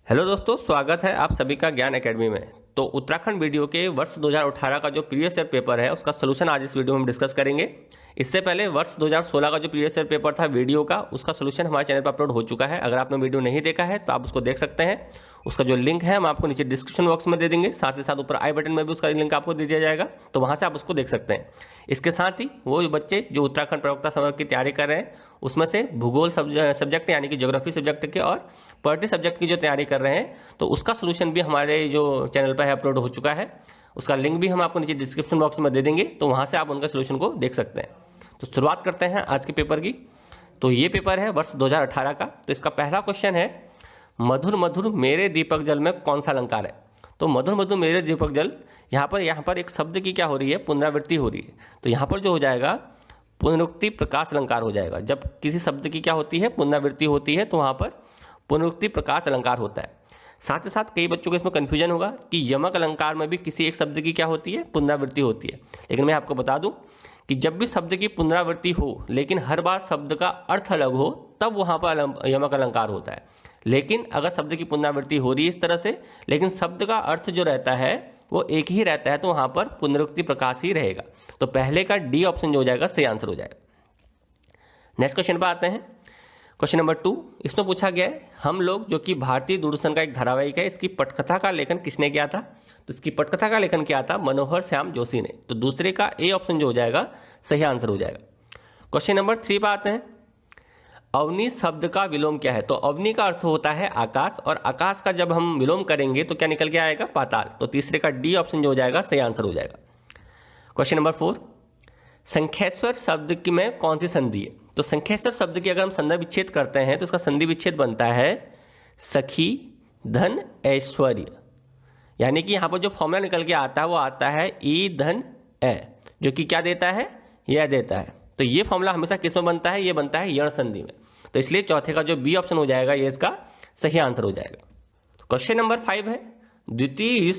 Hello दोस्तों, स्वागत है आप सभी का ज्ञान एकेडमी में। तो उत्तराखंड वीडियो के वर्ष 2018 का जो प्रीवियस ईयर पेपर है उसका सोल्यूशन आज इस वीडियो में हम डिस्कस करेंगे। इससे पहले वर्ष 2016 का जो प्रीवियस ईयर पेपर था वीडियो का, उसका सोल्यूशन हमारे चैनल पर अपलोड हो चुका है। अगर आपने वीडियो नहीं देखा है तो आप उसको देख सकते हैं। उसका जो लिंक है हम आपको नीचे डिस्क्रिप्शन बॉक्स में दे देंगे, साथ ही साथ ऊपर आई बटन में भी उसका लिंक आपको दे दिया जाएगा, तो वहाँ से आप उसको देख सकते हैं। इसके साथ ही वो बच्चे जो उत्तराखंड प्रवक्ता समर की तैयारी कर रहे हैं उसमें से भूगोल सब्जेक्ट यानी कि ज्योग्राफी सब्जेक्ट के और पॉलिटी सब्जेक्ट की जो तैयारी कर रहे हैं तो उसका सोल्यूशन भी हमारे जो चैनल पर है अपलोड हो चुका है। उसका लिंक भी हम आपको नीचे डिस्क्रिप्शन बॉक्स में दे देंगे, तो वहाँ से आप उनका सोल्यूशन को देख सकते हैं। तो शुरुआत करते हैं आज के पेपर की। तो ये पेपर है वर्ष 2018 का। तो इसका पहला क्वेश्चन है, मधुर मधुर मेरे दीपक जल में कौन सा अलंकार है। तो मधुर मधुर मेरे दीपक जल, यहाँ पर एक शब्द की क्या हो रही है, पुनरावृत्ति हो रही है। तो यहाँ पर जो हो जाएगा पुनरुक्ति प्रकाश अलंकार हो जाएगा। जब किसी शब्द की क्या होती है, पुनरावृत्ति होती है, तो वहाँ पर पुनरुक्ति प्रकाश अलंकार होता है। साथ ही साथ कई बच्चों को इसमें कन्फ्यूजन होगा कि यमक अलंकार में भी किसी एक शब्द की क्या होती है, पुनरावृत्ति होती है। लेकिन मैं आपको बता दूं कि जब भी शब्द की पुनरावृत्ति हो लेकिन हर बार शब्द का अर्थ अलग हो तब वहाँ पर यमक अलंकार होता है। लेकिन अगर शब्द की पुनरावृत्ति हो रही है इस तरह से लेकिन शब्द का अर्थ जो रहता है वो एक ही रहता है, तो वहाँ पर पुनरुक्ति प्रकाश ही रहेगा। तो पहले का डी ऑप्शन जो हो जाएगा सही आंसर हो जाएगा। नेक्स्ट क्वेश्चन पर आते हैं। क्वेश्चन नंबर 2, इसमें पूछा गया है हम लोग, जो कि भारतीय दूरदर्शन का एक धारावाहिक है, इसकी पटकथा का लेखन किसने किया था। तो इसकी पटकथा का लेखन किया था मनोहर श्याम जोशी ने। तो दूसरे का ए ऑप्शन जो हो जाएगा सही आंसर हो जाएगा। क्वेश्चन नंबर 3 पर आते हैं। अवनी शब्द का विलोम क्या है। तो अवनी का अर्थ होता है आकाश, और आकाश का जब हम विलोम करेंगे तो क्या निकल के आएगा, पाताल। तो तीसरे का डी ऑप्शन जो हो जाएगा सही आंसर हो जाएगा। क्वेश्चन नंबर 4, संख्येश्वर शब्द की में कौन सी संधि है। तो संख्येश्वर शब्द की अगर हम संधि विच्छेद करते हैं तो इसका संधि विच्छेद बनता है सखी धन ऐश्वर्य। यानी कि यहाँ पर जो फॉर्मूला निकल के आता है वो आता है ई धन ए, जो कि क्या देता है, यह देता है। तो ये फॉर्मूला हमेशा किस में बनता है, ये बनता है यण संधि में। तो इसलिए चौथे का जो बी ऑप्शन हो जाएगा ये इसका सही आंसर हो जाएगा। क्वेश्चन नंबर 5 है, द्वितीय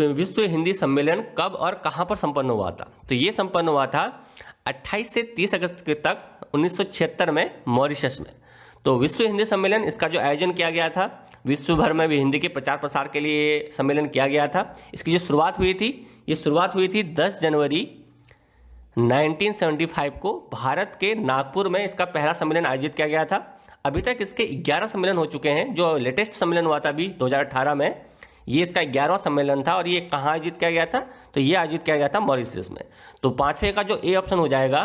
विश्व हिंदी सम्मेलन कब और कहां पर संपन्न हुआ था। तो ये संपन्न हुआ था 28 से 30 अगस्त तक 1976 में मॉरिशस में। तो विश्व हिंदी सम्मेलन, इसका जो आयोजन किया गया था विश्व भर में भी हिंदी के प्रचार प्रसार के लिए सम्मेलन किया गया था। इसकी जो शुरुआत हुई थी, ये शुरुआत हुई थी 10 जनवरी 1975 को भारत के नागपुर में इसका पहला सम्मेलन आयोजित किया गया था। अभी तक इसके 11 सम्मेलन हो चुके हैं। जो लेटेस्ट सम्मेलन हुआ था अभी 2018 में, ये इसका 11वां सम्मेलन था। और ये कहाँ आयोजित किया गया था, तो ये आयोजित किया गया था मॉरिशस में। तो पांचवें का जो ए ऑप्शन हो जाएगा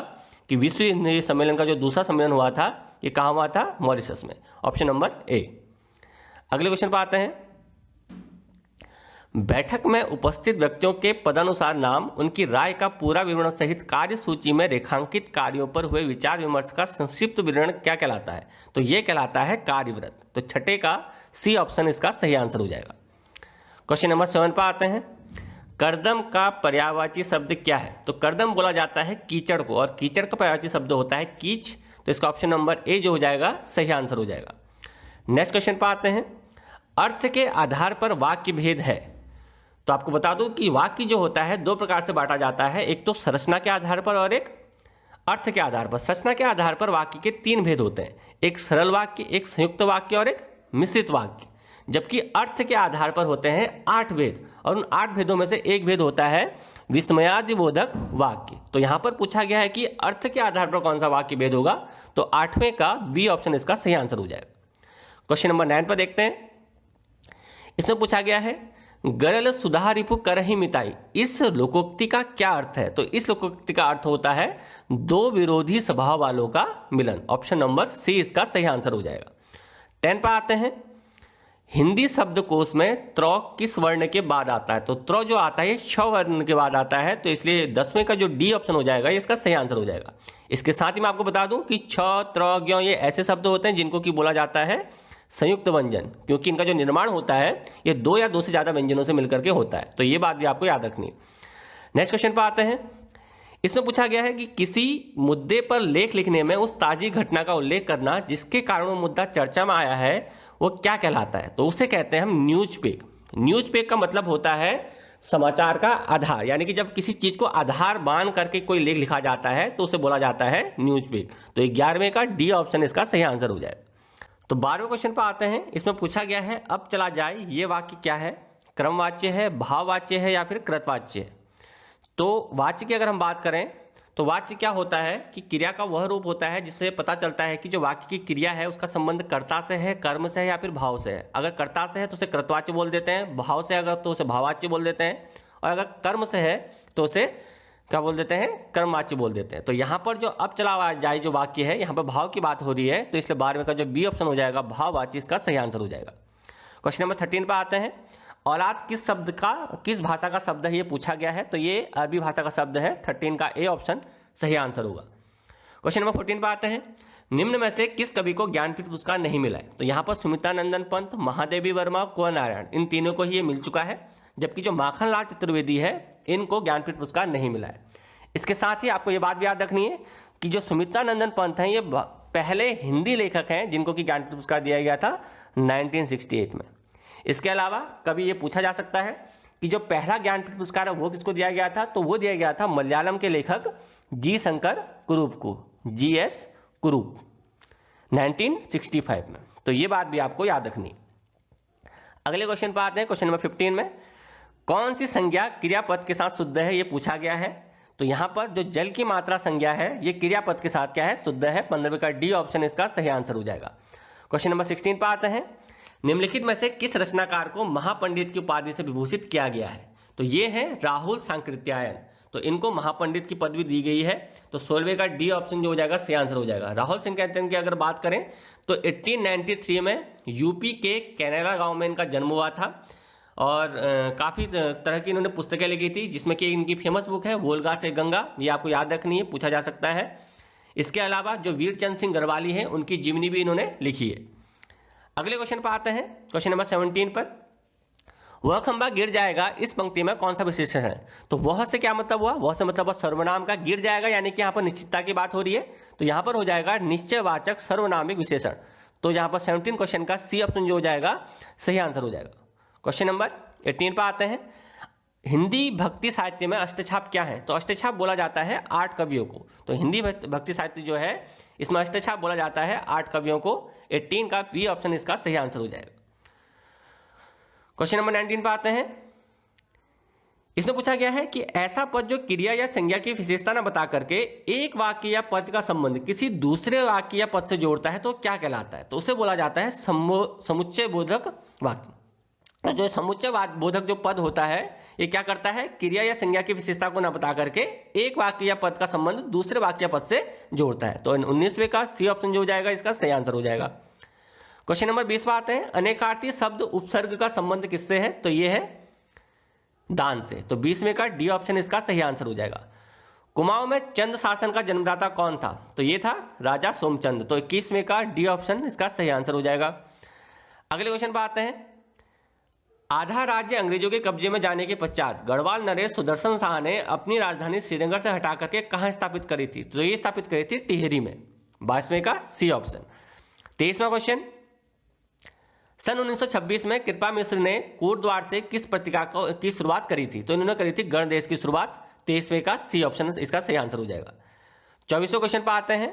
कि विश्व हिंदी सम्मेलन का जो दूसरा सम्मेलन हुआ था ये कहाँ हुआ था, मॉरिशस में। Option number A. अगले क्वेश्चन पर आते हैं। बैठक में उपस्थित व्यक्तियों के पदानुसार नाम, उनकी राय का पूरा विवरण सहित कार्य सूची में रेखांकित कार्यों पर हुए विचार विमर्श का संक्षिप्त विवरण क्या कहलाता है। तो यह कहलाता है कार्यव्रत। तो छठे का सी ऑप्शन इसका सही आंसर हो जाएगा। क्वेश्चन नंबर 7 पर आते हैं। कर्दम का पर्यायवाची शब्द क्या है। तो कर्दम बोला जाता है कीचड़ को, और कीचड़ का पर्यायवाची शब्द होता है कीच। तो इसका ऑप्शन नंबर ए जो हो जाएगा सही आंसर हो जाएगा। नेक्स्ट क्वेश्चन पर आते हैं। अर्थ के आधार पर वाक्य भेद है। तो आपको बता दूं कि वाक्य जो होता है दो प्रकार से बांटा जाता है, एक तो संरचना के आधार पर और एक अर्थ के आधार पर। संरचना के आधार पर वाक्य के 3 भेद होते हैं, एक सरल वाक्य, एक संयुक्त वाक्य और एक मिश्रित वाक्य। जबकि अर्थ के आधार पर होते हैं 8 भेद, और उन 8 भेदों में से एक भेद होता है विस्मयादिबोधक वाक्य। तो यहां पर पूछा गया है कि अर्थ के आधार पर कौन सा वाक्य भेद होगा, तो 8वें का बी ऑप्शन इसका सही आंसर हो जाएगा। क्वेश्चन नंबर 9 पर देखते हैं। इसमें पूछा गया है गरल सुधा रिपु करहि मिताई, इस लोकोक्ति का क्या अर्थ है। तो इस लोकोक्ति का अर्थ होता है दो विरोधी स्वभाव वालों का मिलन। ऑप्शन नंबर सी इसका सही आंसर हो जाएगा। 10 पर आते हैं। हिंदी शब्दकोश में त्र किस वर्ण के बाद आता है। तो त्र जो आता है छ वर्ण के बाद आता है, तो इसलिए 10वें का जो डी ऑप्शन हो जाएगा ये इसका सही आंसर हो जाएगा। इसके साथ ही मैं आपको बता दूं कि छ त्र ज्ञ ये ऐसे शब्द होते हैं जिनको कि बोला जाता है संयुक्त व्यंजन, क्योंकि इनका जो निर्माण होता है ये 2 या 2 से ज्यादा व्यंजनों से मिलकर के होता है। तो ये बात भी आपको याद रखनी है। नेक्स्ट क्वेश्चन पर आते हैं। इसमें पूछा गया है कि किसी मुद्दे पर लेख लिखने में उस ताजी घटना का उल्लेख करना जिसके कारण वो मुद्दा चर्चा में आया है वो क्या कहलाता है। तो उसे कहते हैं हम न्यूज पेग। न्यूज पेग का मतलब होता है समाचार का आधार, यानी कि जब किसी चीज को आधार मान करके कोई लेख लिखा जाता है तो उसे बोला जाता है न्यूज पेग। तो 11वें का डी ऑप्शन इसका सही आंसर हो जाएगा। तो तो 12वें क्वेश्चन पर आते हैं। इसमें पूछा गया है अब चला जाए ये वाक्य क्या है, क्रमवाच्य है, भाववाच्य है या फिर कृतवाच्य है। तो वाच्य की अगर हम बात करें तो वाच्य क्या होता है कि क्रिया का वह रूप होता है जिससे पता चलता है कि जो वाक्य की क्रिया है उसका संबंध कर्ता से है, कर्म से है या फिर भाव से है। अगर कर्ता से है तो उसे कृतवाच्य बोल देते हैं, भाव से अगर तो उसे भाववाच्य बोल देते हैं, और अगर कर्म से है तो उसे क्या बोल देते हैं, कर्मवाच्य बोल देते हैं। तो यहाँ पर जो अब चला जाए जो वाक्य है, यहाँ पर भाव की बात हो रही है, तो इसलिए 12वें का जो बी ऑप्शन हो जाएगा भाववाच्य, इसका सही आंसर हो जाएगा। क्वेश्चन नंबर 13 पर आते हैं। औलाद किस शब्द का, किस भाषा का शब्द है ये पूछा गया है, तो ये अरबी भाषा का शब्द है। 13 का ए ऑप्शन सही आंसर होगा। क्वेश्चन नंबर 14 पर आते हैं। निम्न में से किस कवि को ज्ञानपीठ पुरस्कार नहीं मिला है, तो यहाँ पर सुमित्रानंदन पंत, महादेवी वर्मा, कुंवर नारायण, इन तीनों को ही ये मिल चुका है, जबकि जो माखनलाल चतुर्वेदी है इनको ज्ञानपीठ पुरस्कार नहीं मिला है। इसके साथ ही आपको ये बात भी याद रखनी है कि जो सुमित्रानंदन पंत हैं ये पहले हिंदी लेखक हैं जिनको कि ज्ञानपीठ पुरस्कार दिया गया था 1968 में। इसके अलावा कभी ये पूछा जा सकता है कि जो पहला ज्ञानपीठ पुरस्कार है वो किसको दिया गया था, तो वो दिया गया था मलयालम के लेखक जी शंकर कुरूप को, GS कुरूप, 1965 में। तो ये बात भी आपको याद रखनी है। अगले क्वेश्चन पर आते हैं। क्वेश्चन नंबर 15 में कौन सी संज्ञा क्रियापद के साथ शुद्ध है ये पूछा गया है। तो यहां पर जो जल की मात्रा संज्ञा है ये क्रियापद के साथ क्या है, शुद्ध है। 15वें का डी ऑप्शन इसका सही आंसर हो जाएगा। क्वेश्चन नंबर 16 पर आते हैं। निम्नलिखित में से किस रचनाकार को महापंडित की उपाधि से विभूषित किया गया है, तो ये है राहुल सांकृत्यायन, तो इनको महापंडित की पदवी दी गई है। तो 16वें का डी ऑप्शन जो हो जाएगा सही आंसर हो जाएगा। राहुल सांकृत्यायन की अगर बात करें तो 1893 में यूपी के कैनेला गांव में इनका जन्म हुआ था, और काफ़ी तरह की इन्होंने पुस्तकें लिखी थी, जिसमें कि इनकी फेमस बुक है वोल्गा से गंगा, ये आपको याद रखनी है, पूछा जा सकता है। इसके अलावा जो वीरचंद सिंह गढ़वाली हैं उनकी जीवनी भी इन्होंने लिखी है। अगले क्वेश्चन पर आते हैं। क्वेश्चन नंबर 17 पर, वह खंबा गिर जाएगा इस पंक्ति में कौन सा विशेषण है। तो वह से क्या मतलब हुआ, वह से मतलब सर्वनाम का, गिर जाएगा यानी कि यहाँ पर निश्चितता की बात हो रही है, तो यहाँ पर हो जाएगा निश्चयवाचक सर्वनामिक विशेषण। तो यहाँ पर 17 क्वेश्चन का सी ऑप्शन जो हो जाएगा सही आंसर हो जाएगा। क्वेश्चन नंबर 18 पर आते हैं। हिंदी भक्ति साहित्य में अष्टछाप क्या है, तो अष्टछाप बोला जाता है 8 कवियों को। तो हिंदी भक्ति साहित्य जो है इसमें अष्टछाप बोला जाता है 8 कवियों को। 18 का बी ऑप्शन इसका सही आंसर हो जाएगा। क्वेश्चन नंबर 19 पर आते हैं। इसमें पूछा गया है कि ऐसा पद जो क्रिया या संज्ञा की विशेषता न बता करके एक वाक्य या पद का संबंध किसी दूसरे वाक्य या पद से जोड़ता है तो क्या कहलाता है, तो उसे बोला जाता है समुच्चय बोधक वाक्य। तो जो समुच्चय बोधक जो पद होता है ये क्या करता है, क्रिया या संज्ञा की विशेषता को न बता करके एक वाक्य या पद का संबंध दूसरे वाक्य या पद से जोड़ता है। तो 19वें का सी ऑप्शन जो हो जाएगा इसका सही आंसर हो जाएगा। क्वेश्चन नंबर 20 पर आते हैं। अनेकार्थी शब्द उपसर्ग का संबंध किससे है, तो ये है दान से। तो 20वें का डी ऑप्शन इसका सही आंसर हो जाएगा। कुमाऊं में चंद शासन का जन्मदाता कौन था, तो ये था राजा सोमचंद। तो 21वें का डी ऑप्शन इसका सही आंसर हो जाएगा। अगले क्वेश्चन पर आते हैं। आधा राज्य अंग्रेजों के कब्जे में जाने के पश्चात गढ़वाल नरेश सुदर्शन शाह ने अपनी राजधानी श्रीनगर से हटा करके कहां स्थापित करी थी, तो ये स्थापित करी थी टिहरी में। 22वें का सी ऑप्शन। 23वां क्वेश्चन। सन 1926 में कृपा मिश्र ने कोटद्वार से किस पत्रिका की शुरुआत करी थी, तो इन्होंने करी थी गणदेश की शुरुआत। 23वें का सी ऑप्शन इसका सही आंसर हो जाएगा। 24वें क्वेश्चन पर आते हैं।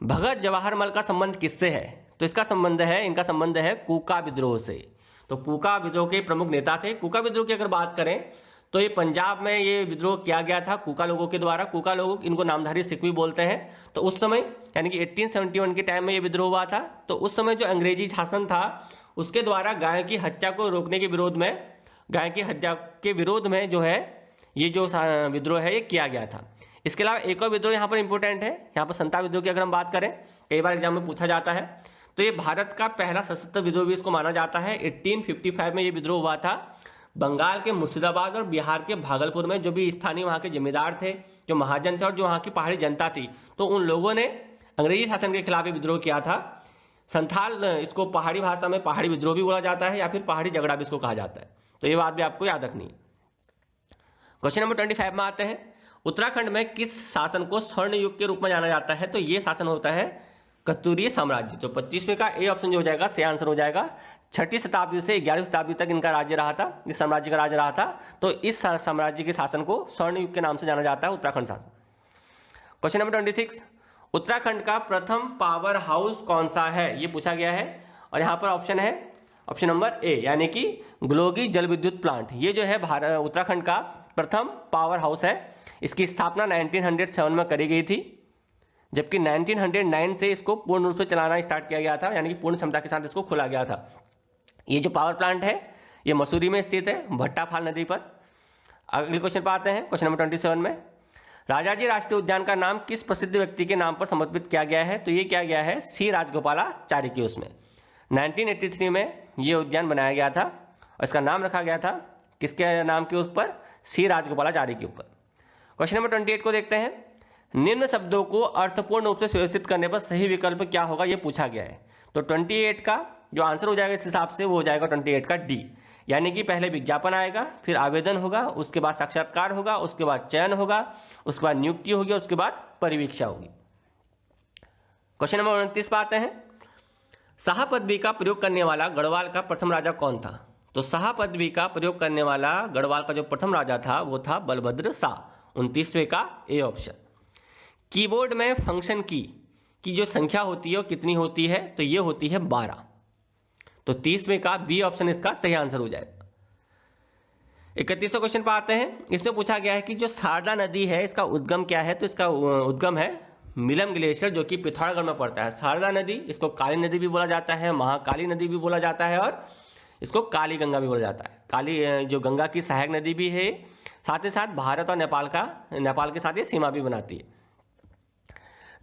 भगत जवाहरमल का संबंध किससे है, तो इसका संबंध है, इनका संबंध है कूका विद्रोह से। तो कूका विद्रोह के प्रमुख नेता थे। कूका विद्रोह की अगर बात करें तो ये पंजाब में ये विद्रोह किया गया था कूका लोगों के द्वारा। कूका लोग इनको नामधारी सिख भी बोलते हैं। तो उस समय यानी कि 1871 के टाइम में ये विद्रोह हुआ था। तो उस समय जो अंग्रेजी शासन था उसके द्वारा गाय की हत्या को रोकने के विरोध में, गाय की हत्या के विरोध में जो है ये जो विद्रोह है ये किया गया था। इसके अलावा एक और विद्रोह यहाँ पर इंपॉर्टेंट है, यहाँ पर संता विद्रोह की अगर हम बात करें, कई बार एग्जाम में पूछा जाता है, तो ये भारत का पहला सशस्त्र विद्रोह भी इसको माना जाता है। 1855 में ये विद्रोह हुआ था। बंगाल के मुर्शिदाबाद और बिहार के भागलपुर में जो भी स्थानीय वहाँ के जमींदार थे, जो महाजन थे और जो वहाँ की पहाड़ी जनता थी, तो उन लोगों ने अंग्रेजी शासन के खिलाफ विद्रोह किया था। संथाल, इसको पहाड़ी भाषा में पहाड़ी विद्रोह भी बोला जाता है या फिर पहाड़ी झगड़ा भी इसको कहा जाता है। तो ये बात भी आपको याद रखनी है। क्वेश्चन नंबर 25 में आते हैं। उत्तराखंड में किस शासन को स्वर्ण युग के रूप में जाना जाता है, तो ये शासन होता है कत्यूरी साम्राज्य। तो 25वें का ए ऑप्शन जो हो जाएगा सही आंसर हो जाएगा। 6वीं शताब्दी से 11वीं शताब्दी तक इनका राज्य रहा था, इस साम्राज्य का राज्य रहा था। तो इस साम्राज्य के शासन को स्वर्ण युग के नाम से जाना जाता है उत्तराखंड शासन। Question number 26। उत्तराखंड का प्रथम पावर हाउस कौन सा है, ये पूछा गया है। और यहां पर ऑप्शन है ऑप्शन नंबर ए, यानी कि ग्लोगी जल विद्युत प्लांट। ये जो है उत्तराखंड का प्रथम पावर हाउस है। इसकी स्थापना 1907 में करी गई थी, जबकि 1909 से इसको पूर्ण रूप से चलाना स्टार्ट किया गया था, यानी कि पूर्ण क्षमता के साथ इसको खोला गया था। ये जो पावर प्लांट है ये मसूरी में स्थित है, भट्टाफाल नदी पर। अगले क्वेश्चन पर आते हैं, क्वेश्चन नंबर 27 में। राजाजी राष्ट्रीय उद्यान का नाम किस प्रसिद्ध व्यक्ति के नाम पर समर्पित किया गया है, तो ये किया गया है सी राजगोपालाचारी की। उसमें 1983 में ये उद्यान बनाया गया था और इसका नाम रखा गया था किसके नाम के ऊपर, सी राजगोपालाचारी के ऊपर। क्वेश्चन नंबर 28 को देखते हैं। निम्न शब्दों को अर्थपूर्ण रूप से सुव्यवस्थित करने पर सही विकल्प क्या होगा, यह पूछा गया है। तो 28 का जो आंसर हो जाएगा इस हिसाब से वो हो जाएगा 28 का डी, यानी कि पहले विज्ञापन आएगा, फिर आवेदन होगा, उसके बाद साक्षात्कार होगा, उसके बाद चयन होगा, उसके बाद नियुक्ति होगी, उसके बाद परिवीक्षा होगी। क्वेश्चन नंबर 29 पर आते हैं। शाह पदवी का प्रयोग करने वाला गढ़वाल का प्रथम राजा कौन था, तो शाह पदवी का प्रयोग करने वाला गढ़वाल का जो प्रथम राजा था वो था बलभद्र शाह। 29वें का ए ऑप्शन। कीबोर्ड में फंक्शन की जो संख्या होती है वो कितनी होती है, तो ये होती है 12। तो 30वें का बी ऑप्शन इसका सही आंसर हो जाएगा। 31वां क्वेश्चन पर आते हैं। इसमें पूछा गया है कि जो शारदा नदी है इसका उद्गम क्या है, तो इसका उद्गम है मिलम ग्लेशियर, जो कि पिथौरागढ़ में पड़ता है। शारदा नदी, इसको काली नदी भी बोला जाता है, महाकाली नदी भी बोला जाता है और इसको काली गंगा भी बोला जाता है। काली जो गंगा की सहायक नदी भी है, साथ ही साथ भारत और नेपाल के साथ ये सीमा भी बनाती है।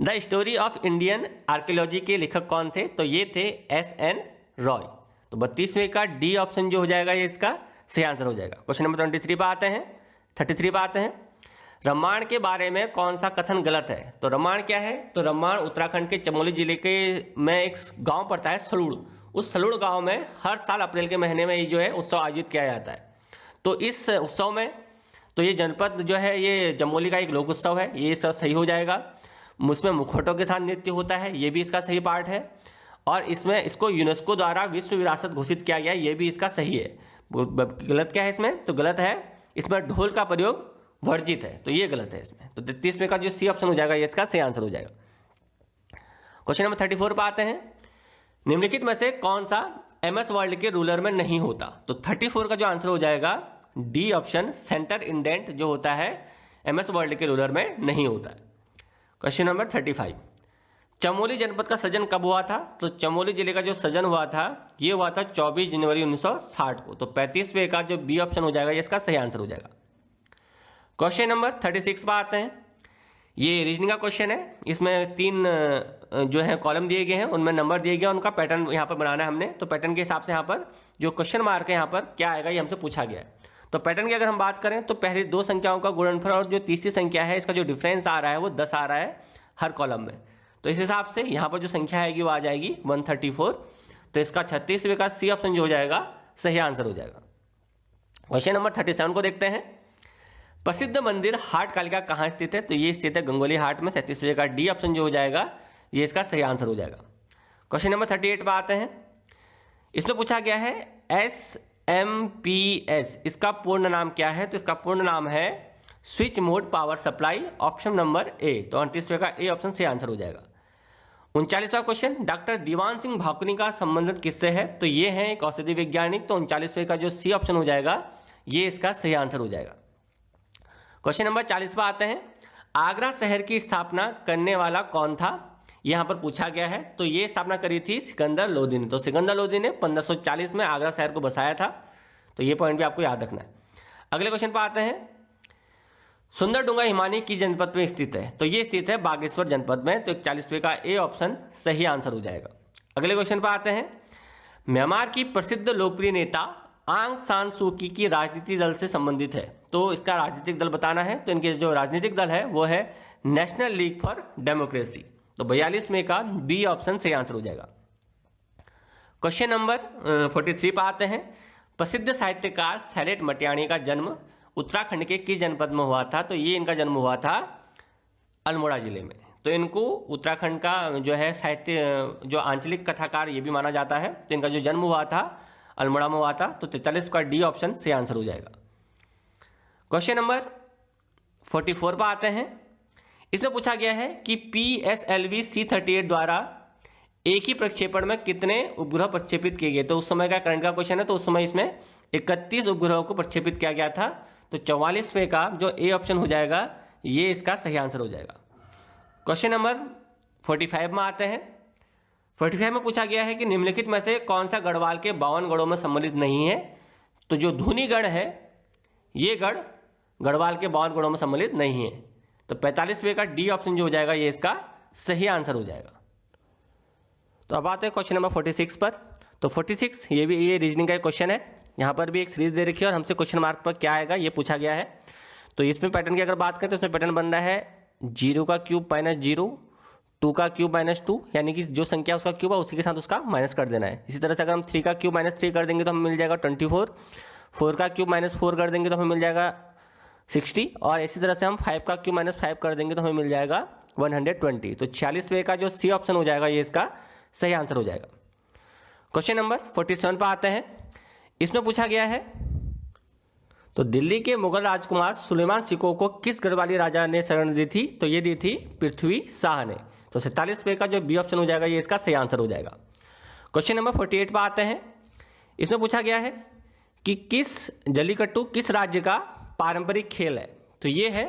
The story of Indian archaeology के लेखक कौन थे, तो ये थे S.N. रॉय। तो 32वें का डी ऑप्शन जो हो जाएगा ये इसका सही आंसर हो जाएगा। क्वेश्चन नंबर 33 पर आते हैं। 33 पर आते हैं। रम्माण के बारे में कौन सा कथन गलत है, तो रम्माण क्या है, तो रम्माण उत्तराखंड के चमोली जिले के में एक गांव पड़ता है सलूड़। उस सलूड़ गांव में हर साल अप्रैल के महीने में ये जो है उत्सव आयोजित किया जाता है। तो इस उत्सव में तो ये जनपद जो है ये चमोली का एक लोक उत्सव है, ये सब सही हो जाएगा। उसमें मुखौटों के साथ नृत्य होता है, ये भी इसका सही पार्ट है। और इसमें इसको यूनेस्को द्वारा विश्व विरासत घोषित किया गया, ये भी इसका सही है। गलत क्या है इसमें, तो गलत है इसमें ढोल का प्रयोग वर्जित है, तो ये गलत है इसमें। तो 33वें का जो सी ऑप्शन हो जाएगा ये इसका सही आंसर हो जाएगा। क्वेश्चन नंबर 34 पर आते हैं। निम्नलिखित में से कौन सा MS वर्ल्ड के रूलर में नहीं होता, तो 34 का जो आंसर हो जाएगा डी ऑप्शन, सेंटर इंडेंट जो होता है MS वर्ल्ड के रूलर में नहीं होता है। Question number 35। चमोली जनपद का सृजन कब हुआ था, तो चमोली जिले का जो सृजन हुआ था ये हुआ था 24 जनवरी 1960 को। तो 35वें का जो बी ऑप्शन हो जाएगा ये इसका सही आंसर हो जाएगा। क्वेश्चन नंबर 36 पर आते हैं। ये रीजनिंग का क्वेश्चन है, इसमें 3 जो है कॉलम दिए गए हैं, उनमें नंबर दिए गए हैं, उनका पैटर्न यहाँ पर बनाना है हमने। तो पैटर्न के हिसाब से यहाँ पर जो क्वेश्चन मार्क है यहाँ पर क्या आएगा ये हमसे पूछा गया है। तो पैटर्न की अगर हम बात करें तो पहले 2 संख्याओं का गुणनफल और जो तीसरी संख्या है इसका जो डिफरेंस आ रहा है वो 10 आ रहा है हर कॉलम में। तो इस हिसाब से यहाँ पर जो संख्या आएगी वो आ जाएगी 134। तो इसका 36वें का सी ऑप्शन जो हो जाएगा सही आंसर हो जाएगा। क्वेश्चन नंबर 37 को देखते हैं। प्रसिद्ध मंदिर हाट कालिका कहाँ स्थित है, तो ये स्थित है गंगोली हाट में। 37वें का डी ऑप्शन जो हो जाएगा ये इसका सही आंसर हो जाएगा। क्वेश्चन नंबर 38 पर आते हैं। इसमें पूछा गया है SMPS इसका पूर्ण नाम क्या है, तो इसका पूर्ण नाम है switch mode power supply, option number A. तो 38वें का ए ऑप्शन सही आंसर हो जाएगा। 39वां क्वेश्चन। डॉक्टर दीवान सिंह भाकुनी का संबंध किससे है, तो ये है एक औषधि वैज्ञानिक। तो 39वें का जो सी ऑप्शन हो जाएगा ये इसका सही आंसर हो जाएगा। क्वेश्चन नंबर 40 पर आते हैं। आगरा शहर की स्थापना करने वाला कौन था, यहां पर पूछा गया है। तो ये स्थापना करी थी सिकंदर लोदी ने। तो सिकंदर लोदी ने 1540 में आगरा शहर को बसाया था। तो ये पॉइंट भी आपको याद रखना है। अगले क्वेश्चन पर आते हैं। सुंदरडुंगा हिमानी की जनपद में स्थित है, तो ये स्थित है बागेश्वर जनपद में। तो 41वें का ए ऑप्शन सही आंसर हो जाएगा। अगले क्वेश्चन पर आते हैं। म्यांमार की प्रसिद्ध लोकप्रिय नेता आंग सान सू की राजनीतिक दल से संबंधित है, तो इसका राजनीतिक दल बताना है। तो इनके जो राजनीतिक दल है वो है नेशनल लीग फॉर डेमोक्रेसी। तो 42वें का बी ऑप्शन सही आंसर हो जाएगा। क्वेश्चन नंबर 43 पर आते हैं। प्रसिद्ध साहित्यकार सैलेट मटियाणी का जन्म उत्तराखंड के किस जनपद में हुआ था, तो ये इनका जन्म हुआ था अल्मोड़ा जिले में। तो इनको उत्तराखंड का जो है साहित्य जो आंचलिक कथाकार ये भी माना जाता है। तो इनका जो जन्म हुआ था अल्मोड़ा में हुआ था। तो 43 का डी ऑप्शन सही आंसर हो जाएगा। क्वेश्चन नंबर 44 पर आते हैं। इसमें पूछा गया है कि PSLV C-38 द्वारा एक ही प्रक्षेपण में कितने उपग्रह प्रक्षेपित किए गए। तो उस समय का करंट का क्वेश्चन है, तो उस समय इसमें 31 उपग्रहों को प्रक्षेपित किया गया था। तो 44वें का जो ए ऑप्शन हो जाएगा ये इसका सही आंसर हो जाएगा। क्वेश्चन नंबर 45 में आते हैं। 45 में पूछा गया है कि निम्नलिखित में से कौन सा गढ़वाल के 52 गढ़ों में सम्मिलित नहीं है। तो जो धूनीगढ़ है ये गढ़ गढ़वाल के 52 गढ़ों में सम्मिलित नहीं है। तो 45वें का डी ऑप्शन जो हो जाएगा ये इसका सही आंसर हो जाएगा। तो अब आते हैं क्वेश्चन नंबर 46 पर। तो 46 ये रीजनिंग का क्वेश्चन है। यहाँ पर भी एक सीरीज दे रखी है और हमसे क्वेश्चन मार्क पर क्या आएगा ये पूछा गया है। तो इसमें पैटर्न की अगर बात करें तो इसमें पैटर्न बन रहा है 0 का क्यूब माइनस 0, 2 का क्यूब माइनस 2, यानी कि जो संख्या उसका क्यूब है उसी के साथ उसका माइनस कर देना है। इसी तरह से अगर हम 3 का क्यूब माइनस 3 कर देंगे तो हमें मिल जाएगा 24, 4 का क्यूब माइनस 4 कर देंगे तो हमें मिल जाएगा 60, और इसी तरह से हम 5 का क्यूब माइनस 5 कर देंगे तो हमें मिल जाएगा 120। तो 46वें का जो सी ऑप्शन हो जाएगा ये इसका सही आंसर हो जाएगा। क्वेश्चन नंबर 47 पर आते हैं। इसमें पूछा गया है तो दिल्ली के मुगल राजकुमार सुलेमान सिकोह को किस गढ़वाली राजा ने शरण दी थी। तो ये दी थी पृथ्वी शाह ने। तो 47वें का जो बी ऑप्शन हो जाएगा ये इसका सही आंसर हो जाएगा। क्वेश्चन नंबर 48 पर आते हैं। इसमें पूछा गया है कि किस जल्लीकट्टू किस राज्य का पारंपरिक खेल है। तो ये है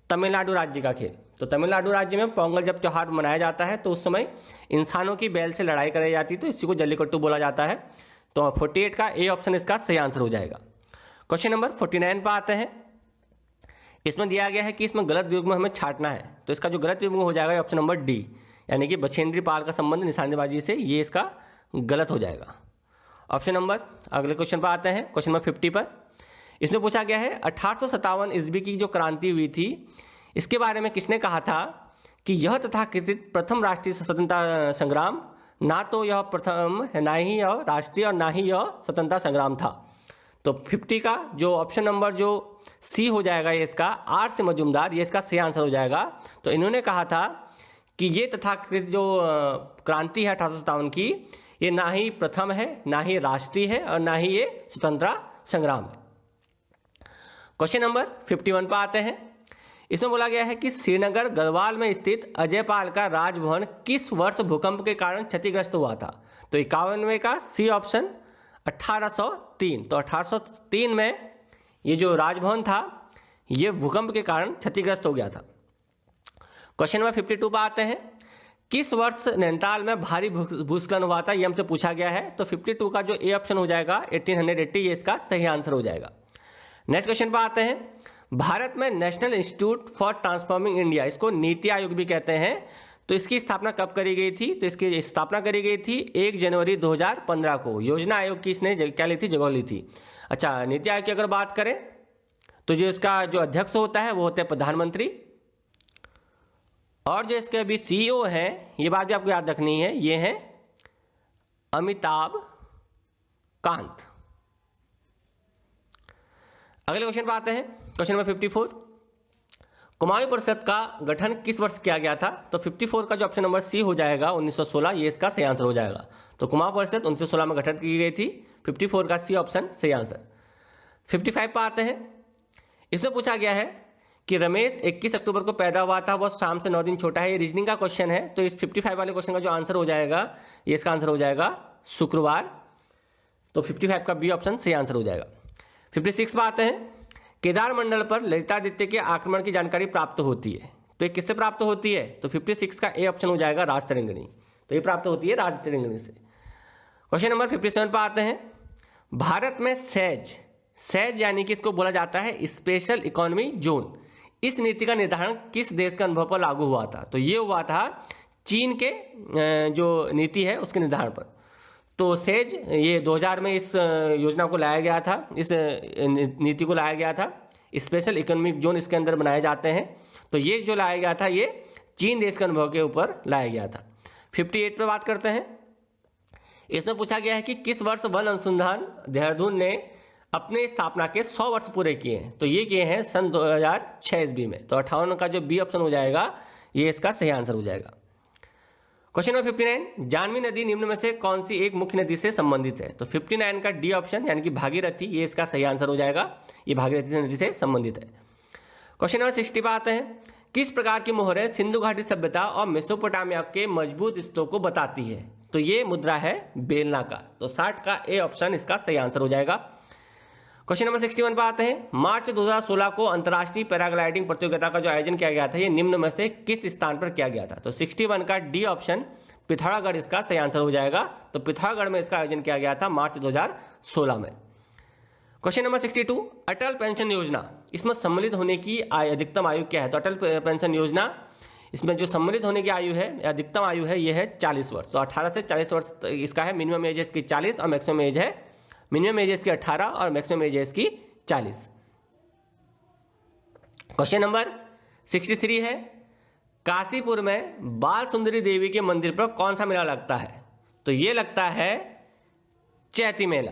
तमिलनाडु राज्य का खेल। तो तमिलनाडु राज्य में पोंगल जब त्यौहार मनाया जाता है तो उस समय इंसानों की बैल से लड़ाई कराई जाती है, तो इसी को जल्लीकट्टू बोला जाता है। तो 48 का ए ऑप्शन इसका सही आंसर हो जाएगा। क्वेश्चन नंबर 49 पर आते हैं। इसमें दिया गया है कि इसमें गलत युग्म हमें छांटना है। तो इसका जो गलत युग्म हो जाएगा ऑप्शन नंबर डी, यानी कि बछेंद्री पाल का संबंध निशानेबाजी से, ये इसका गलत हो जाएगा। ऑप्शन नंबर अगले क्वेश्चन पर आते हैं। क्वेश्चन नंबर 50 पर इसमें पूछा गया है 1857 ईस्वी की जो क्रांति हुई थी इसके बारे में किसने कहा था कि यह तथाकथित प्रथम राष्ट्रीय स्वतंत्रता संग्राम ना तो यह प्रथम ना ही यह राष्ट्रीय और ना ही यह स्वतंत्रता संग्राम था। तो 50 का जो ऑप्शन नंबर जो सी हो जाएगा ये इसका आर से मजूमदार, ये इसका सही आंसर हो जाएगा। तो इन्होंने कहा था कि ये तथाकथित जो क्रांति है 1857 की, ये ना ही प्रथम है, ना ही राष्ट्रीय है और ना ही ये स्वतंत्रता संग्राम है। क्वेश्चन नंबर 51 पर आते हैं। इसमें बोला गया है कि श्रीनगर गढ़वाल में स्थित अजयपाल का राजभवन किस वर्ष भूकंप के कारण क्षतिग्रस्त हुआ था। तो 51वें का सी ऑप्शन 1803। तो 1803 में ये जो राजभवन था ये भूकंप के कारण क्षतिग्रस्त हो गया था। क्वेश्चन नंबर 52 पर आते हैं। किस वर्ष नैनीताल में भारी भूस्खलन हुआ था, ये हमसे पूछा गया है। तो 52 का जो ए ऑप्शन हो जाएगा 1880, ये इसका सही आंसर हो जाएगा। नेक्स्ट क्वेश्चन पर आते हैं। भारत में national institute for transforming India, इसको नीति आयोग भी कहते हैं, तो इसकी स्थापना कब करी गई थी। तो इसकी स्थापना करी गई थी 1 जनवरी 2015 को। योजना आयोग की इसने क्या ली थी, जगह ली थी। अच्छा, नीति आयोग की अगर बात करें तो जो इसका जो अध्यक्ष होता है वो होते हैं प्रधानमंत्री, और जो इसके अभी सीईओ हैं, ये बात भी आपको याद रखनी है, ये हैं अमिताभ कांत। अगले क्वेश्चन पर आते हैं। Question number 54। कुमाऊं परिषद का गठन किस वर्ष किया गया था। तो 54 का जो ऑप्शन नंबर सी हो जाएगा 1916, ये इसका सही आंसर हो जाएगा। तो कुमाऊं परिषद 1916 में गठन की गई थी। 54 का सी ऑप्शन सही आंसर। 55 पर आते हैं। इसमें पूछा गया है कि रमेश 21 अक्टूबर को पैदा हुआ था, वह शाम से 9 दिन छोटा है। ये रीजनिंग का क्वेश्चन है। तो इस 55 वाले क्वेश्चन का जो आंसर हो जाएगा ये इसका आंसर हो जाएगा शुक्रवार। तो 55 का बी ऑप्शन सही आंसर हो जाएगा। 56 पर आते हैं। केदार मंडल पर ललितादित्य के आक्रमण की जानकारी प्राप्त होती है। तो ये किससे प्राप्त होती है। तो 56 का ए ऑप्शन हो जाएगा राजतरंगिणी। तो ये प्राप्त होती है राजतरंगिणी से। क्वेश्चन नंबर 57 पर आते हैं। भारत में सेज यानी कि इसको बोला जाता है स्पेशल इकोनॉमी जोन, इस नीति का निर्धारण किस देश के अनुभव पर लागू हुआ था। तो ये हुआ था चीन के जो नीति है उसके निर्धारण पर। तो सेज ये 2000 में इस योजना को लाया गया था, इस नीति को लाया गया था। स्पेशल इकोनॉमिक जोन इसके अंदर बनाए जाते हैं। तो ये जो लाया गया था ये चीन देश के अनुभव के ऊपर लाया गया था। 58 पर बात करते हैं। इसमें पूछा गया है कि किस वर्ष वन अनुसंधान देहरादून ने अपने स्थापना के 100 वर्ष पूरे किए हैं। तो ये किए हैं सन 2006 ईस्वी में। तो 58 का जो बी ऑप्शन हो जाएगा ये इसका सही आंसर हो जाएगा। Question number 59। जानवी नदी निम्न में से कौन सी एक मुख्य नदी से संबंधित है। तो 59 का डी ऑप्शन यानी कि भागीरथी, ये इसका सही आंसर हो जाएगा। ये भागीरथी नदी से संबंधित है। क्वेश्चन नंबर 60 पर आते हैं। किस प्रकार की मोहरें सिंधु घाटी सभ्यता और मेसोपोटामिया के मजबूत स्तूपों को बताती है? तो ये मुद्रा है बेलनाकार। तो 60 का ए ऑप्शन इसका सही आंसर हो जाएगा। क्वेश्चन नंबर 61 पर आते हैं। मार्च 2016 को अंतर्राष्ट्रीय पैराग्लाइडिंग प्रतियोगिता का जो आयोजन किया गया था, ये निम्न में से किस स्थान पर किया गया था? तो 61 का डी ऑप्शन पिथौरागढ़ इसका सही आंसर हो जाएगा। तो पिथौरागढ़ में इसका आयोजन किया गया था मार्च 2016 में। क्वेश्चन नंबर 62, अटल पेंशन योजना, इसमें सम्मिलित होने की अधिकतम आयु क्या है? तो अटल पेंशन योजना, इसमें जो सम्मिलित होने की आयु है, अधिकतम आयु है, यह है 40 वर्ष। तो 18 से 40 वर्ष इसका है। मिनिमम एज इसकी 40 और मैक्सिमम एज है, मिनिमम एज इसकी 18 और मैक्सिमम एज इसकी 40। क्वेश्चन नंबर 63 है, काशीपुर में बाल सुंदरी देवी के मंदिर पर कौन सा मेला लगता है? तो यह लगता है चैती मेला।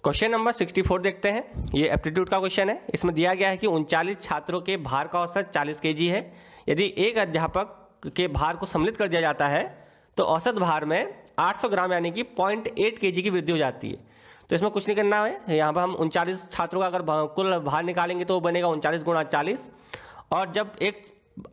क्वेश्चन नंबर 64 देखते हैं। ये एप्टीट्यूड का क्वेश्चन है। इसमें दिया गया है कि 39 छात्रों के भार का औसत 40 केजी है। यदि एक अध्यापक के भार को सम्मिलित कर दिया जाता है तो औसत भार में 800 ग्राम यानी कि 0.8 केजी की वृद्धि हो जाती है। तो इसमें कुछ नहीं करना है। यहाँ पर हम 39 छात्रों का अगर कुल भार निकालेंगे तो वो बनेगा 39 गुणा 40, और जब एक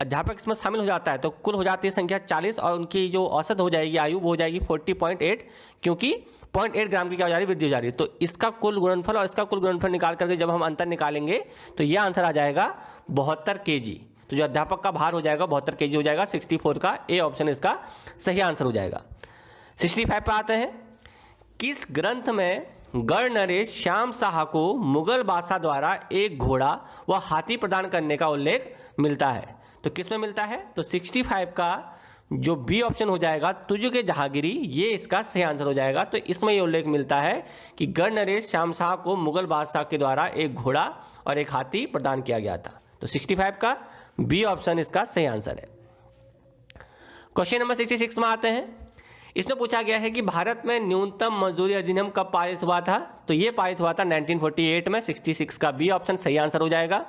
अध्यापक इसमें शामिल हो जाता है तो कुल हो जाती है संख्या 40, और उनकी जो औसत हो जाएगी आयु वो हो जाएगी 40.8, क्योंकि 0.8 ग्राम की क्या हो जा रही है, वृद्धि हो जा रही है। तो इसका कुल गुणनफल और इसका कुल गुणनफल निकाल करके जब हम अंतर निकालेंगे तो यह आंसर आ जाएगा 72 केजी। तो जो अध्यापक का भार हो जाएगा 72 केजी हो जाएगा। 64 का ए ऑप्शन इसका सही आंसर हो जाएगा। 65 पे आते हैं। किस ग्रंथ में गढ़ नरेश श्याम शाह को मुगल बादशाह द्वारा एक घोड़ा व हाथी प्रदान करने का उल्लेख मिलता है? तो किस में मिलता है? तो 65 का जो बी ऑप्शन हो जाएगा तुझके जहांगीरी, ये इसका सही आंसर हो जाएगा। तो इसमें ये उल्लेख मिलता है कि गढ़ नरेश श्याम शाह को मुगल बादशाह के द्वारा एक घोड़ा और एक हाथी प्रदान किया गया था। तो 65 का बी ऑप्शन इसका सही आंसर है। क्वेश्चन नंबर 66 में आते हैं। इसमें पूछा गया है कि भारत में न्यूनतम मजदूरी अधिनियम कब पारित हुआ था? तो ये पारित हुआ था 1948 में। 66 का बी ऑप्शन सही आंसर हो जाएगा।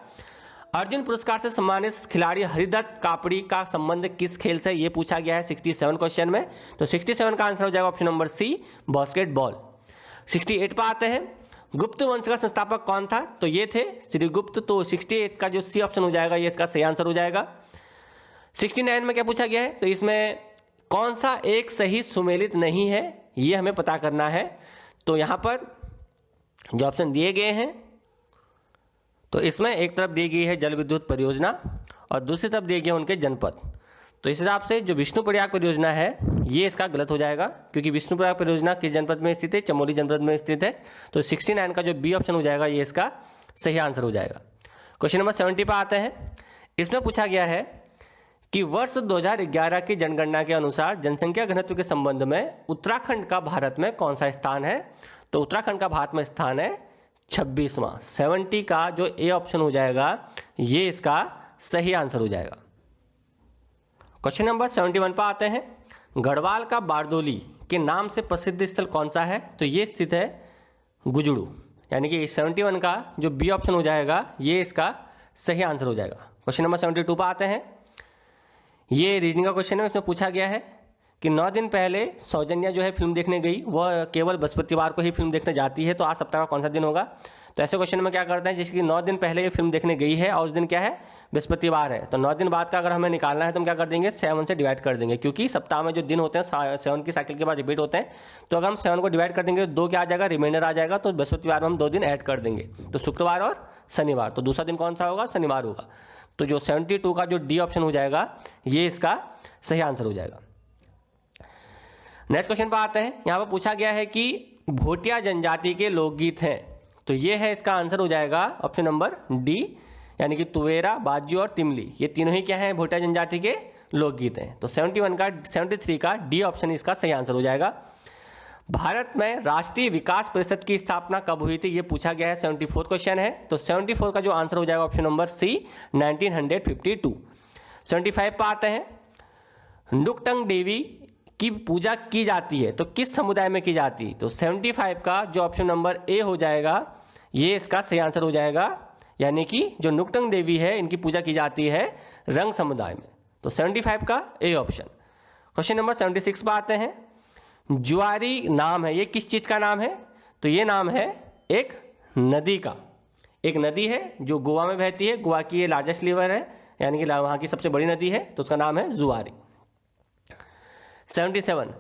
अर्जुन पुरस्कार से सम्मानित खिलाड़ी हरिदत्त कापड़ी का संबंध किस खेल से? ये पूछा गया है 67 क्वेश्चन में। तो 67 का आंसर हो जाएगा ऑप्शन नंबर सी, बास्केटबॉल। 68 पर आते हैं। गुप्त वंश का संस्थापक कौन था? तो ये थे श्री गुप्त। तो 68 का जो सी ऑप्शन हो जाएगा ये इसका सही आंसर हो जाएगा। 69 में क्या पूछा गया है? तो इसमें कौन सा एक सही सुमेलित नहीं है, ये हमें पता करना है। तो यहां पर जो ऑप्शन दिए गए हैं, तो इसमें एक तरफ दी गई है जल विद्युत परियोजना और दूसरी तरफ दिए गए उनके जनपद। तो इस हिसाब से जो विष्णुप्रयाग परियोजना है ये इसका गलत हो जाएगा, क्योंकि विष्णुप्रयाग परियोजना किस जनपद में स्थित है? चमोली जनपद में स्थित है। तो 69 का जो बी ऑप्शन हो जाएगा ये इसका सही आंसर हो जाएगा। क्वेश्चन नंबर 70 पर आते हैं। इसमें पूछा गया है कि वर्ष 2011 की जनगणना के अनुसार जनसंख्या घनत्व के संबंध में उत्तराखंड का भारत में कौन सा स्थान है? तो उत्तराखंड का भारत में स्थान है 26वां। 70 का जो ए ऑप्शन हो जाएगा ये इसका सही आंसर हो जाएगा। क्वेश्चन नंबर 71 पर आते हैं। गढ़वाल का बारदोली के नाम से प्रसिद्ध स्थल कौन सा है? तो ये स्थित है गुजड़ू, यानी कि 71 का जो बी ऑप्शन हो जाएगा ये इसका सही आंसर हो जाएगा। क्वेश्चन नंबर 72 पर आते हैं। ये रीजनिंग का क्वेश्चन है। इसमें पूछा गया है कि 9 दिन पहले सौजन्या जो है फिल्म देखने गई, वह केवल बृहस्पतिवार को ही फिल्म देखने जाती है, तो आज सप्ताह का कौन सा दिन होगा? तो ऐसे क्वेश्चन में क्या करते हैं, जैसे कि 9 दिन पहले ये फिल्म देखने गई है और उस दिन क्या है, बृहस्पतिवार है, तो 9 दिन बाद का अगर हमें निकालना है तो हम क्या कर देंगे, 7 से डिवाइड कर देंगे, क्योंकि सप्ताह में जो दिन होते हैं 7 की साइकिल के बाद रिपीट होते हैं। तो अगर हम 7 को डिवाइड कर देंगे 2 क्या आ जाएगा, रिमाइंडर आ जाएगा, तो बृहस्पतिवार में हम 2 दिन ऐड कर देंगे, तो शुक्रवार और शनिवार। तो दूसरा दिन कौन सा होगा, शनिवार होगा। तो जो 72 का जो डी ऑप्शन हो जाएगा ये इसका सही आंसर हो जाएगा। नेक्स्ट क्वेश्चन पर आते हैं। यहां पर पूछा गया है कि भोटिया जनजाति के लोकगीत हैं, तो ये है इसका आंसर हो जाएगा ऑप्शन नंबर डी, यानी कि तुवेरा, बाज्यू और तिमली, ये तीनों ही क्या है, भोटिया जनजाति के लोकगीत हैं। तो 73 का डी ऑप्शन इसका सही आंसर हो जाएगा। भारत में राष्ट्रीय विकास परिषद की स्थापना कब हुई थी, ये पूछा गया है, 74 क्वेश्चन है। तो 74 का जो आंसर हो जाएगा ऑप्शन नंबर सी, 1952। 75 पर आते हैं। नुकटंग देवी की पूजा की जाती है तो किस समुदाय में की जाती है, तो 75 का जो ऑप्शन नंबर ए हो जाएगा ये इसका सही आंसर हो जाएगा, यानी कि जो नुकटंग देवी है इनकी पूजा की जाती है रंग समुदाय में। तो 75 का ए ऑप्शन। क्वेश्चन नंबर 76 पर आते हैं। जुआरी नाम है, ये किस चीज का नाम है, तो ये नाम है एक नदी का। एक नदी है जो गोवा में बहती है, गोवा की ये लार्जेस्ट रिवर है, यानी कि वहाँ की सबसे बड़ी नदी है, तो उसका नाम है जुआरी। 77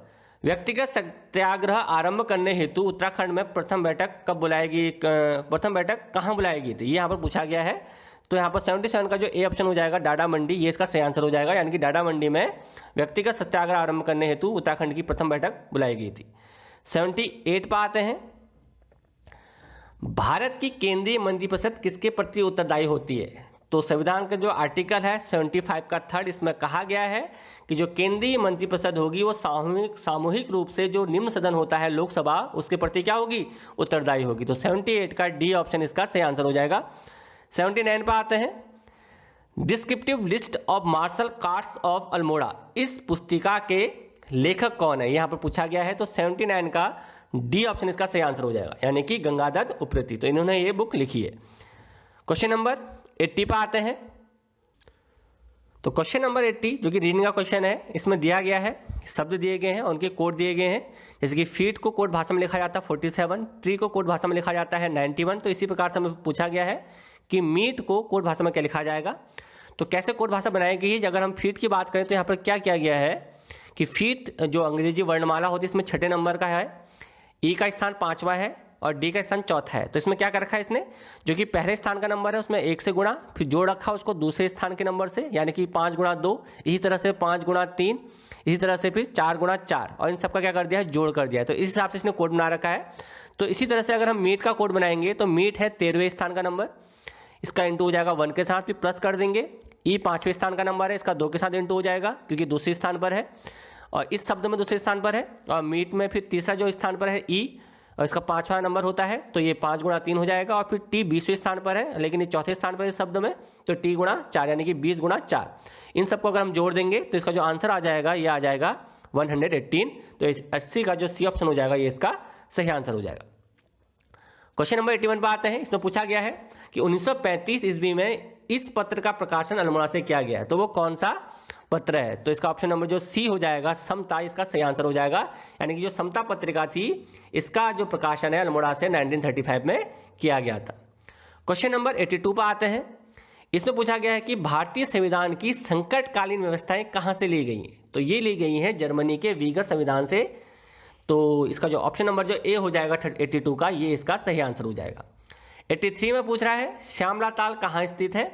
व्यक्तिगत सत्याग्रह आरंभ करने हेतु उत्तराखंड में प्रथम बैठक कब बुलाएगी, प्रथम बैठक कहाँ बुलाएगी थी, ये यहाँ पर पूछा गया है। तो यहाँ पर 77 का जो ए ऑप्शन हो जाएगा डाडा मंडी, ये इसका सही आंसर हो जाएगा, यानी कि डाडा मंडी में व्यक्तिगत सत्याग्रह आरंभ करने हेतु उत्तराखंड की प्रथम बैठक बुलाई गई थी। 78 पर आते हैं, भारत की केंद्रीय मंत्रिपरिषद किसके प्रति उत्तरदायी होती है। तो संविधान का जो आर्टिकल है 75 का 3, इसमें कहा गया है कि जो केंद्रीय मंत्रिपरिषद होगी वो सामूहिक रूप से जो निम्न सदन होता है लोकसभा, उसके प्रति क्या होगी, उत्तरदायी होगी। तो 78 का डी ऑप्शन इसका सही आंसर हो जाएगा। 79 पर आते हैं, descriptive list of martial cards of Almora, इस पुस्तिका के लेखक कौन है, यहां पर पूछा गया है। तो 79 का डी ऑप्शन इसका सही आंसर हो जाएगा, यानी कि गंगाधर उप्रेती, तो इन्होंने ये बुक लिखी है। क्वेश्चन नंबर 80 पर आते हैं। तो क्वेश्चन नंबर 80 जो कि रीजनिंग का क्वेश्चन है, इसमें दिया गया है, शब्द दिए गए हैं, उनके कोड दिए गए हैं। जैसे कि फीट को कोड भाषा में लिखा जाता है 47, ट्री को कोड भाषा में लिखा जाता है 91। तो इसी प्रकार से हमें पूछा गया है कि मीट को कोड भाषा में क्या लिखा जाएगा। तो कैसे कोड भाषा बनाई गई है, अगर हम फीट की बात करें तो यहाँ पर क्या किया गया है कि फीट जो अंग्रेजी वर्णमाला होती है इसमें 6 नंबर का है, ई का स्थान 5वां है और डी का स्थान 4था है। तो इसमें क्या कर रखा है इसने, जो कि पहले स्थान का नंबर है उसमें 1 से गुणा, फिर जोड़ रखा उसको दूसरे स्थान के नंबर से, यानी कि 5 गुणा 2, इसी तरह से 5 गुणा 3, इसी तरह से फिर 4 गुणा 4, और इन सबका क्या कर दिया है, जोड़ कर दिया है। तो इस हिसाब से इसने कोड बना रखा है। तो इसी तरह से अगर हम मीट का कोड बनाएंगे तो मीट है 13वें स्थान का नंबर, इसका इंटू हो जाएगा 1 के साथ, फिर प्लस कर देंगे। ई 5वें स्थान का नंबर है, इसका 2 के साथ इंटू हो जाएगा क्योंकि दूसरे स्थान पर है, और इस शब्द में दूसरे स्थान पर है, और मीट में फिर तीसरा जो स्थान पर है ई, और इसका 5वां नंबर होता है, तो ये 5 गुणा 3 हो जाएगा। और फिर टी 20वें स्थान पर है, लेकिन ये चौथे स्थान पर है इस शब्द में, तो टी गुणा 4 यानी कि 20 गुणा 4। इन सबको अगर हम जोड़ देंगे तो इसका जो आंसर आ जाएगा ये आ जाएगा 118। तो 80 का जो सी ऑप्शन हो जाएगा ये इसका सही आंसर हो जाएगा। क्वेश्चन नंबर 81 पर आते हैं। इसमें पूछा गया है कि 1935 ईस्वी में इस पत्र का प्रकाशन अल्मोड़ा से किया गया है, तो वो कौन सा पत्र है। तो इसका ऑप्शन नंबर जो सी हो जाएगा समता, इसका सही आंसर हो जाएगा, यानी कि जो समता पत्रिका थी इसका जो प्रकाशन है अल्मोड़ा से 1935 में किया गया था। क्वेश्चन नंबर 82 पर आते हैं। इसमें पूछा गया है कि भारतीय संविधान की संकटकालीन व्यवस्थाएं कहां से ली गई हैं। तो ये ली गई हैं जर्मनी के वीगर संविधान से। तो इसका जो ऑप्शन नंबर जो ए हो जाएगा 82 का, ये इसका सही आंसर हो जाएगा। 83 में पूछ रहा है श्यामला ताल कहाँ स्थित है।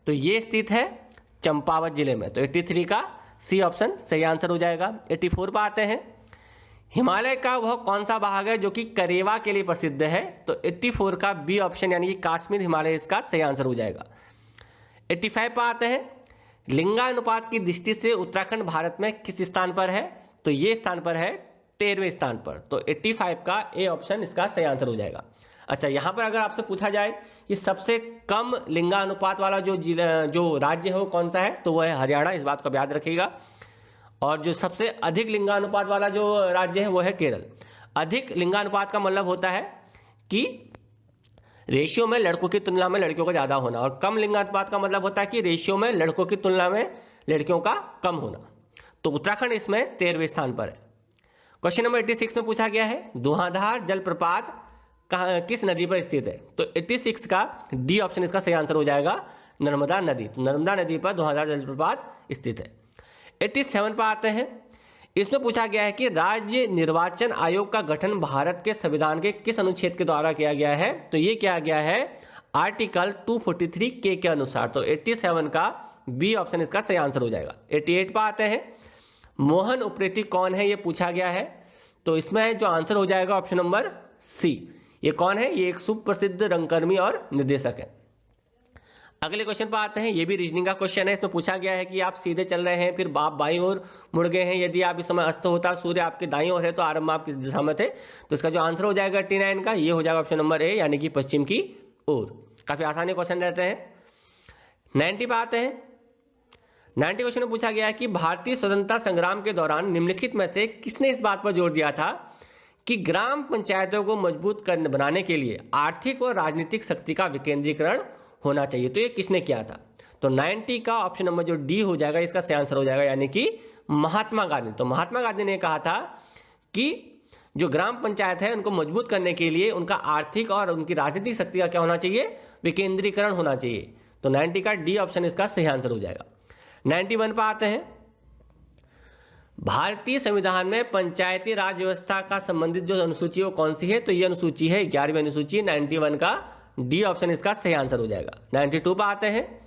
तो ये स्थित है चंपावत जिले में, तो 83 का सी ऑप्शन सही आंसर हो जाएगा। 84 पर आते हैं। हिमालय का वह कौन सा भाग है जो कि करेवा के लिए प्रसिद्ध है। तो 84 का बी ऑप्शन यानी कि कश्मीर हिमालय इसका सही आंसर हो जाएगा। 85 पर आते हैं। लिंगानुपात की दृष्टि से उत्तराखंड भारत में किस स्थान पर है। तो ये स्थान पर है 13वें स्थान पर, तो 85 का ए ऑप्शन इसका सही आंसर हो जाएगा। अच्छा, यहां पर अगर आपसे पूछा जाए कि सबसे कम लिंगानुपात वाला जो राज्य है वो कौन सा है, तो वह है हरियाणा, इस बात को याद रखिएगा। और जो सबसे अधिक लिंगानुपात वाला जो राज्य है वो है केरल। अधिक लिंगानुपात का मतलब होता है कि रेशियो में लड़कों की तुलना में लड़कियों का ज्यादा होना, और कम लिंगानुपात का मतलब होता है कि रेशियो में लड़कों की तुलना में लड़कियों का कम होना। तो उत्तराखंड इसमें 13वें स्थान पर है। क्वेश्चन नंबर 86 में पूछा गया है धुआंधार जलप्रपात किस नदी पर स्थित है। तो 86 का डी ऑप्शन इसका सही आंसर हो जाएगा, नर्मदा नदी। तो नर्मदा नदी पर धुआंधार जलप्रपात स्थित है। 87 पर आते हैं। इसमें पूछा गया है कि राज्य निर्वाचन आयोग का गठन भारत के संविधान के किस अनुच्छेद के द्वारा किया गया है। तो ये किया गया है आर्टिकल 243 के अनुसार। तो 87 का बी ऑप्शन इसका सही आंसर हो जाएगा। 88 पर आते हैं। मोहन उप्रेती कौन है ये पूछा गया है। तो इसमें जो आंसर हो जाएगा ऑप्शन नंबर सी। ये कौन है, ये एक सुप्रसिद्ध रंगकर्मी और निर्देशक है। अगले क्वेश्चन पर आते हैं। ये भी रीजनिंग का क्वेश्चन है। इसमें पूछा गया है कि आप सीधे चल रहे हैं, फिर आप बाईं ओर मुड़ गए हैं। यदि आप इस समय अस्त होता सूर्य आपके दाईं ओर है तो आरंभ आप किस दिशा में थे। तो इसका जो आंसर हो जाएगा 89 का, ये हो जाएगा ऑप्शन नंबर ए, यानी कि पश्चिम की ओर। काफी आसानी क्वेश्चन रहते हैं। 90 पर आते हैं। 90 क्वेश्चन में पूछा गया है कि भारतीय स्वतंत्रता संग्राम के दौरान निम्नलिखित में से किसने इस बात पर जोर दिया था कि ग्राम पंचायतों को मजबूत बनाने के लिए आर्थिक और राजनीतिक शक्ति का विकेंद्रीकरण होना चाहिए। तो ये किसने किया था। तो 90 का ऑप्शन नंबर जो डी हो जाएगा इसका सही आंसर हो जाएगा, यानी कि महात्मा गांधी। तो महात्मा गांधी ने कहा था कि जो ग्राम पंचायत है उनको मजबूत करने के लिए उनका आर्थिक और उनकी राजनीतिक शक्ति का क्या होना चाहिए, विकेंद्रीकरण होना चाहिए। तो 90 का डी ऑप्शन इसका सही आंसर हो जाएगा। 91 पर आते हैं। भारतीय संविधान में पंचायती राज व्यवस्था का संबंधित जो अनुसूची है वो कौन सी है, तो ये अनुसूची है 11वीं अनुसूची। 91 का डी ऑप्शन इसका सही आंसर हो जाएगा। 92 पर आते हैं।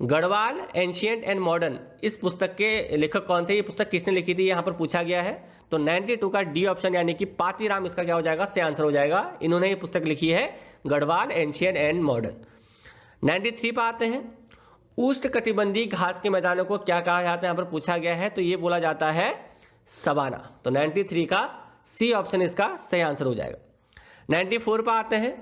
गढ़वाल एंशिएंट एंड मॉडर्न, इस पुस्तक के लेखक कौन थे, ये पुस्तक किसने लिखी थी, यहां पर पूछा गया है। तो 92 का डी ऑप्शन यानी कि पातीराम इसका क्या हो जाएगा, सही आंसर हो जाएगा। इन्होंने ये पुस्तक लिखी है गढ़वाल एंशिएंट एंड मॉडर्न। 93 पर आते हैं। उष्णकटिबंधीय घास के मैदानों को क्या कहा जाता है, यहां पर पूछा गया है, तो ये बोला जाता है सवाना। तो 93 का सी ऑप्शन इसका सही आंसर हो जाएगा। 94 पर आते हैं।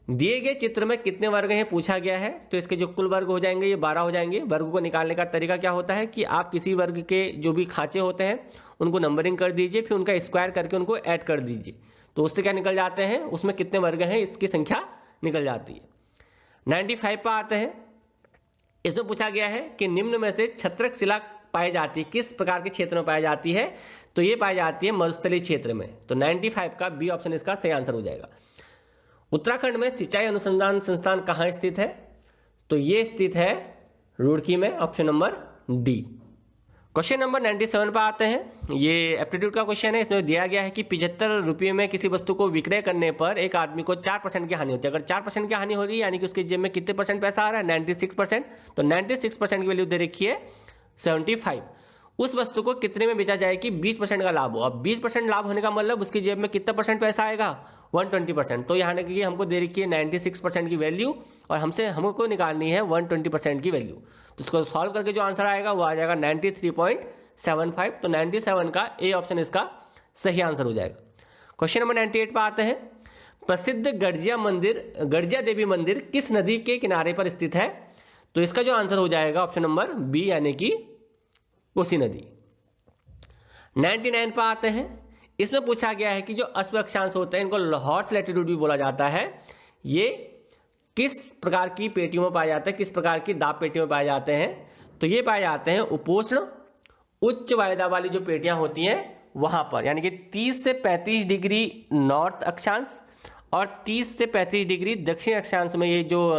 दिए गए चित्र में कितने वर्ग हैं पूछा गया है, तो इसके जो कुल वर्ग हो जाएंगे ये 12 हो जाएंगे। वर्ग को निकालने का तरीका क्या होता है कि आप किसी वर्ग के जो भी खांचे होते हैं उनको नंबरिंग कर दीजिए, फिर उनका स्क्वायर करके उनको ऐड कर दीजिए, तो उससे क्या निकल जाते हैं, उसमें कितने वर्ग हैं इसकी संख्या निकल जाती है। 95 पर आते हैं। इसमें पूछा गया है कि निम्न में से छत्रक शिला पाई जाती है किस प्रकार के क्षेत्र में पाई जाती है, तो ये पाई जाती है मरुस्थलीय क्षेत्र में। तो 95 का बी ऑप्शन इसका सही आंसर हो जाएगा। उत्तराखंड में सिंचाई अनुसंधान संस्थान कहाँ स्थित है, तो ये स्थित है रुड़की में, option number D. Question number 97 पर आते हैं। ये एप्टीट्यूड का क्वेश्चन है। इसमें दिया गया है कि 75 रुपये में किसी वस्तु को विक्रय करने पर एक आदमी को 4% की हानि होती है। अगर 4% की हानि हो रही है यानी कि उसकी जेब में कितने परसेंट पैसा आ रहा है, 96%। तो 96% की वैल्यू दे रखी है 75। उस वस्तु को कितने में बेचा जाए कि 20% का लाभ हो। अब 20% लाभ होने का मतलब उसकी जेब में कितना परसेंट पैसा आएगा, 120%। तो यहाँ की हमको दे रखी है 96% की वैल्यू और हमको निकालनी है 120% की वैल्यू। तो इसको सॉल्व करके जो आंसर आएगा वो आ जाएगा 93.75। तो 97 का ए ऑप्शन इसका सही आंसर हो जाएगा। क्वेश्चन नंबर 98 पर आते हैं। प्रसिद्ध गड़जिया देवी मंदिर किस नदी के किनारे पर स्थित है, तो इसका जो आंसर हो जाएगा ऑप्शन नंबर बी यानी कि कोसी नदी। 99 पर आते हैं। इसमें पूछा गया है कि जो अश्व अक्षांश होते हैं इनको हॉर्स लैटिट्यूड भी बोला जाता है, ये किस प्रकार की पेटियों में पाए जाते हैं, किस प्रकार की दाब पेटियों में पाए जाते हैं, तो ये पाए जाते हैं उपोष्ण उच्च वायुदाब वाली जो पेटियां होती हैं वहां पर, यानी कि 30 से 35 डिग्री नॉर्थ अक्षांश और 30 से 35 डिग्री दक्षिण अक्षांश में ये जो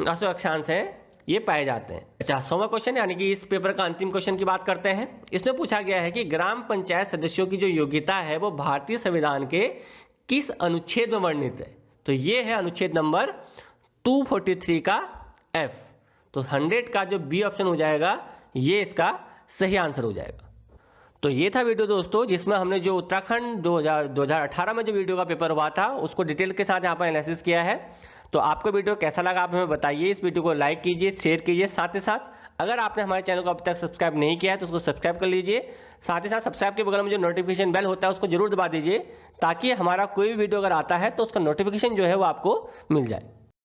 अश्व अक्षांश है ये पाए जाते हैं। अच्छा, 100वां क्वेश्चन यानी कि इस पेपर का अंतिम क्वेश्चन की बात करते हैं। इसमें पूछा गया है कि ग्राम पंचायत सदस्यों की जो योग्यता है वो भारतीय संविधान के किस अनुच्छेद में वर्णित है, तो ये है अनुच्छेद नंबर 243 का एफ। तो 100 का जो बी ऑप्शन हो जाएगा ये इसका सही आंसर हो जाएगा। तो ये था वीडियो दोस्तों, जिसमें हमने जो उत्तराखंड 2018 में जो वीडियो का पेपर हुआ था उसको डिटेल के साथ यहाँ पर एनालिसिस किया है। तो आपको वीडियो कैसा लगा आप हमें बताइए। इस वीडियो को लाइक कीजिए, शेयर कीजिए। साथ ही साथ अगर आपने हमारे चैनल को अब तक सब्सक्राइब नहीं किया है तो उसको सब्सक्राइब कर लीजिए। साथ ही साथ सब्सक्राइब के बगल में जो नोटिफिकेशन बेल होता है उसको जरूर दबा दीजिए, ताकि हमारा कोई भी वीडियो अगर आता है तो उसका नोटिफिकेशन जो है वो आपको मिल जाए।